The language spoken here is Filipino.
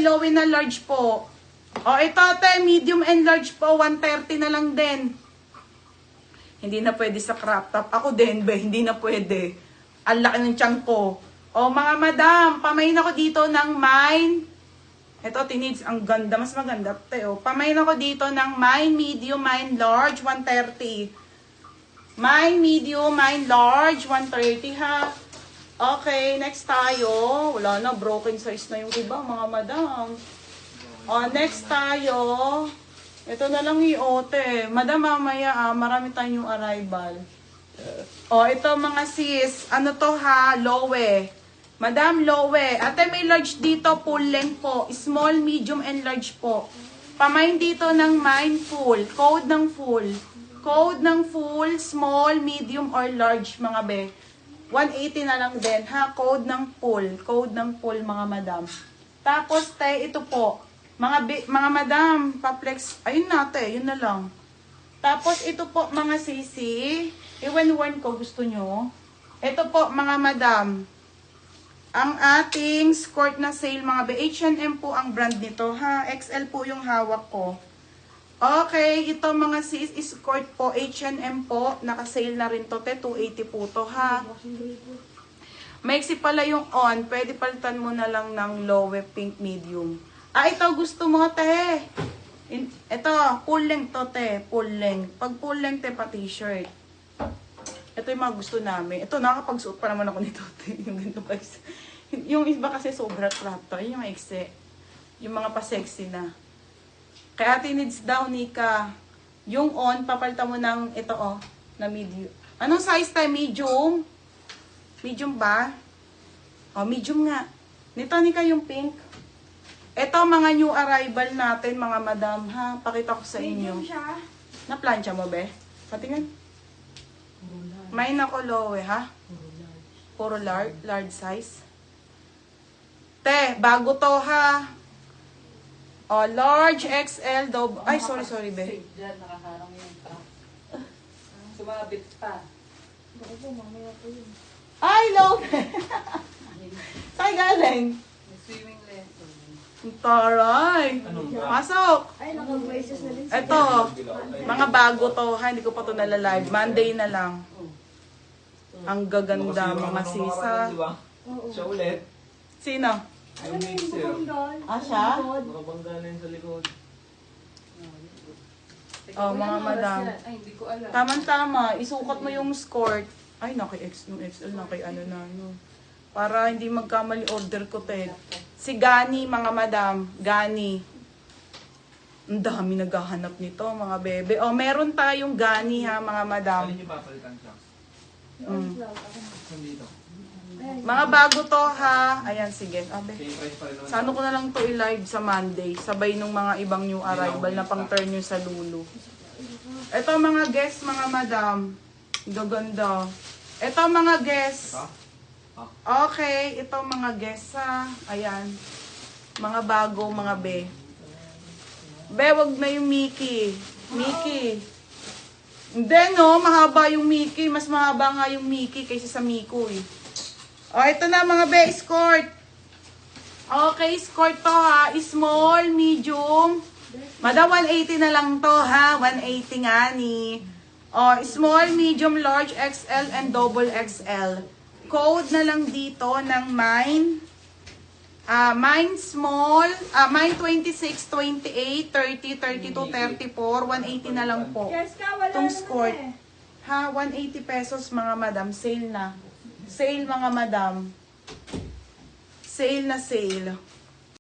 low na large po. O, ito, te, medium and large po, 130 na lang din. Hindi na pwede sa crop top. Ako din, be, hindi na pwede. Ang laki ng tiyan ko. O, mga madam, pamain ako dito ng mine. Ito, tinids, ang ganda, mas maganda. Te, o, pamain ako dito ng mine medium, mine large, 130. Mine medium, mine large, 130 ha. Okay, next tayo. Wala na, broken size na yung iba, mga madam. O, next tayo. Ito na lang yung ote. Madam, mamaya marami tayong arrival. O, ito mga sis. Ano to ha? Lowe. Madam, lowe. Ate, may large dito. Full length po. Small, medium, and large po. Pamain dito ng mine full. Code ng full. Code ng full, small, medium, or large, mga be. 180 na lang din, ha? Code ng full. Code ng full, mga madam. Tapos, te, ito po. Mga madam, pa-flex. Ayun natin, yun na lang. Tapos, ito po, mga sisi. Iwan-wan ko, gusto nyo. Ito po, mga madam. Ang ating skirt na sale, mga be. H&M po ang brand nito, ha? XL po yung hawak ko. Okay, ito mga sis, skirt po, H&M po. Naka-sale na rin to, te. 280 po to, ha? Maiksi pala yung on. Pwede palitan mo na lang ng low pink medium. Ito gusto mo, te. Ito, full length to, te. Full length. Pag full length, te, pa t-shirt. Ito yung mga gusto namin. Ito, nakakapagsuot pa naman ako nito, te. Yung ganito guys. Yung iba kasi sobra crop to. Yung maiksi. Yung mga pa-sexy na. Kaya needs daw, Nika. Yung on, papalitan mo ng ito, oh, na medium. Anong size tayo? Medium? Medium ba? Oh, medium nga. Nito, Nika, yung pink. Ito, mga new arrival natin, mga madam, ha? Pakita ko sa inyo. Medium siya. Na-plancha mo, be? Patingin. May nako low, ha? Puro large size. Te, bago to, ha? O, large, XL, double. Ay, sorry, be. Diyan, nakaharang yung truck. Sumabit pa. Baka po, mamaya po yun. Ay, low. Saan galing? May swimming lesson. Taray. Pasok. Ay, naka-braces na din Ito, mga bago to, ha? Hindi ko pa to nalalive. Monday na lang. Ang gaganda, mga sisa. Oo. Siya ulit. Sino? Ano na yung bukong doon? Ah, siya? Nakabangga na yun sa likod. Oh, mga madam. Ay, hindi ko alam. Tama-tama, isukat mo yung skirt. Ay, naki-X, yung XL, naki-ano na, no. Para hindi magkamali order ko, te. Si Gani, mga madam. Gani. Ang dami naghahanap nito, mga bebe. Oh, meron tayong Gani, ha, mga madam. Alin yung papalitan siya? Nandito. Mga bago to, ha. Ayan, sige. Abe. Same price pa rin naman. Sano ko na lang to i-live sa Monday. Sabay nung mga ibang new arrival na pang turn nyo sa Lulu. Ito mga guests, mga madam. Gaganda. Ito mga guests. Okay, ito mga guests, ha. Ayan. Mga bago, mga be. Be, wag na yung Mickey. Mickey. Hindi, no. Mahaba yung Mickey. Mas mahaba nga yung Mickey kaysa sa Miko, eh. O, ito na mga be, skirt. Okay, skirt to, ha. Small, medium. Madam, 180 na lang to, ha. 180 nga ni. O, small, medium, large, XL, and double XL. Code na lang dito ng mine. Mine small, mine 26, 28, 30, 32, 34, 180 na lang po. Jessica, wala Itong naman skirt. eh. Ha, 180 pesos mga madam. Sale na. Sale mga madam. Sale na sale.